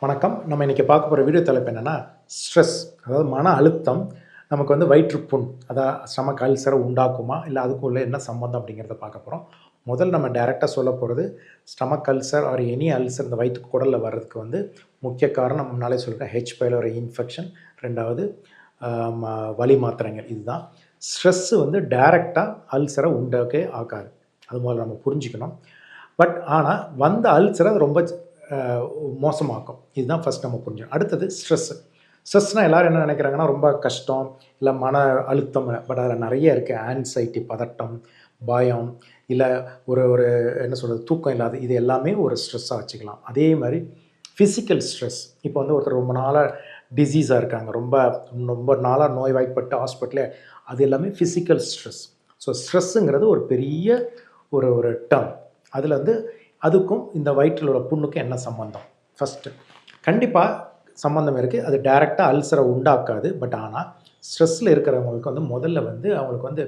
வணக்கம். நம்ம இன்னைக்கு பார்க்க போற வீடியோ தலைப்பு என்னன்னா, ஸ்ட்ரெஸ். அதாவது மன அழுத்தம் நமக்கு வயிற்றுப்புண், ஸ்டமக் அல்சர உண்டாக்குமா? இல்ல அதுக்கும் உள்ள என்ன சம்மந்தம் அப்படிங்கிறத பார்க்க போறோம். முதல்ல நம்ம டைரக்ட்டா சொல்லப் போறது, stomach ulcer or any ulcer இந்த வயித்து குடல்ல வர்றதுக்கு முக்கிய காரணம் முன்னாலே சொல்லிட்டேன். H. Pylori infection. 2வது வலி மாத்திரைகள். இதுதான். ஸ்ட்ரெஸ் டைரக்ட்டா அல்சர உண்டாக்கவே ஆக்காது. அது முதல்ல நம்ம புரிஞ்சுக்கணும். ஆனா வந்த அல்சர அது ரொம்ப மோசமாக்கும். இதுதான் ஃபர்ஸ்ட் நம்ம புரிஞ்சுக்கணும். அடுத்தது ஸ்ட்ரெஸ்ஸு. ஸ்ட்ரெஸ்னால் எல்லாரும் என்ன நினைக்கிறாங்கன்னா, ரொம்ப கஷ்டம், இல்லை மன அழுத்தம். பட் அதில் நிறைய இருக்குது. ஆன்சைட்டி, பதட்டம், பயம், இல்லை ஒரு ஒரு என்ன சொல்கிறது, தூக்கம் இல்லாது. இது எல்லாமே ஒரு ஸ்ட்ரெஸ்ஸாக வச்சுக்கலாம். அதே மாதிரி ஃபிசிக்கல் ஸ்ட்ரெஸ். இப்போ ஒருத்தர் ரொம்ப நாளாக டிசீஸாக இருக்காங்க, ரொம்ப ரொம்ப நாளாக நோய்வாய்ப்பட்டு ஹாஸ்பிட்டலே, அது எல்லாமே ஃபிசிக்கல் ஸ்ட்ரெஸ். ஸோ ஸ்ட்ரெஸ்ஸுங்கிறது ஒரு பெரிய ஒரு ஒரு டேர்ம். அதில் அதுக்கும் இந்த வயிற்றில் உள்ள புண்ணுக்கும் என்ன சம்மந்தம்? ஃபஸ்ட்டு கண்டிப்பாக சம்மந்தம் இருக்குது. அது டைரெக்டாக அல்சரை உண்டாக்காது. ஆனால் ஸ்ட்ரெஸ்ஸில் இருக்கிறவங்களுக்கு முதல்ல அவங்களுக்கு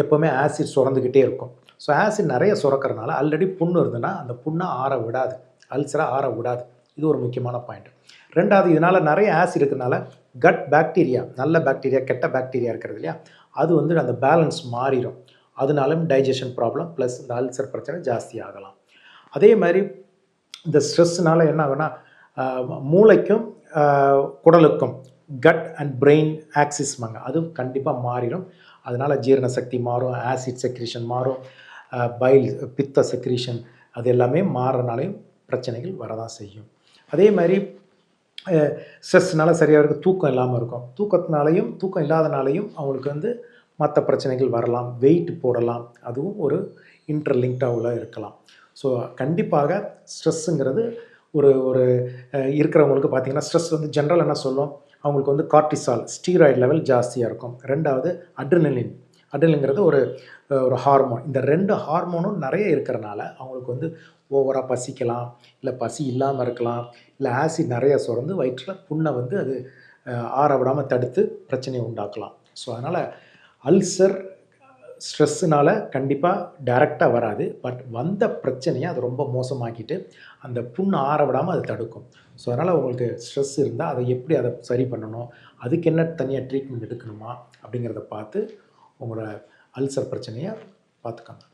எப்போவுமே ஆசிட் சுரந்துக்கிட்டே இருக்கும். ஸோ ஆசிட் நிறைய சுரக்கிறதுனால ஆல்ரெடி புண்ணு இருந்ததுன்னா அந்த புண்ணை ஆற விடாது, அல்சரை ஆற விடாது. இது ஒரு முக்கியமான பாயிண்ட். 2வது, இதனால் நிறைய ஆசிட் இருக்கிறதுனால கட் பாக்டீரியா, நல்ல பாக்டீரியா, கெட்ட பாக்டீரியா இருக்கிறது இல்லையா, அது அந்த பேலன்ஸ் மாறிடும். அதனாலும் டைஜஷன் ப்ராப்ளம் ப்ளஸ் இந்த அல்சர் பிரச்சனை ஜாஸ்தி ஆகலாம். அதே மாதிரி இந்த ஸ்ட்ரெஸ்ஸுனால என்ன ஆகுனா, மூளைக்கும் குடலுக்கும் கட் அண்ட் பிரெயின் ஆக்சிஸ்மாங்க, அது கண்டிப்பாக மாறிடும். அதனால் ஜீரண சக்தி மாறும், ஆசிட் செக்ரீஷன் மாறும், பைல் பித்த செக்ரீஷன் அது எல்லாமே மாறுறனாலையும் பிரச்சனைகள் வரதான் செய்யும். அதே மாதிரி ஸ்ட்ரெஸ்னால் சரியாக இருக்கும், தூக்கம் இல்லாமல் இருக்கும். தூக்கம் இல்லாதனாலையும் அவங்களுக்கு மற்ற பிரச்சனைகள் வரலாம், வெயிட் போடலாம். அதுவும் ஒரு இன்டர்லிங்க்டாக இருக்கலாம். ஸோ கண்டிப்பாக ஸ்ட்ரெஸ்ஸுங்கிறது ஒரு ஒரு இருக்கிறவங்களுக்கு பார்த்திங்கன்னா, ஸ்ட்ரெஸ் ஜென்ரல் என்ன சொல்லும், அவங்களுக்கு கார்டிசால் ஸ்டீராய்டு லெவல் ஜாஸ்தியாக இருக்கும். 2வது அட்ரினலின்ங்கிறது ஒரு ஒரு ஹார்மோன். இந்த 2 ஹார்மோனும் நிறைய இருக்கிறனால அவங்களுக்கு ஓவராக பசிக்கலாம், இல்லை பசி இல்லாமல் இருக்கலாம், இல்லை ஆசிட் நிறைய சுரந்து வயிற்றில் புண்ணை அது ஆற விடாமல் தடுத்து பிரச்சனையை உண்டாக்கலாம். ஸோ அதனால் அல்சர் ஸ்ட்ரெஸ்ஸுனால் கண்டிப்பாக டைரெக்டாக வராது. வந்த பிரச்சனையை அது ரொம்ப மோசமாக்கிட்டு அந்த புண்ணு ஆற விடாமல் அது தடுக்கும். ஸோ அதனால் உங்களுக்கு ஸ்ட்ரெஸ் இருந்தால் அதை சரி பண்ணணும், அதுக்கு என்ன தனியாக ட்ரீட்மெண்ட் எடுக்கணுமா அப்படிங்கிறத பார்த்து உங்களோட அல்சர் பிரச்சனையை பார்த்துக்கோங்க.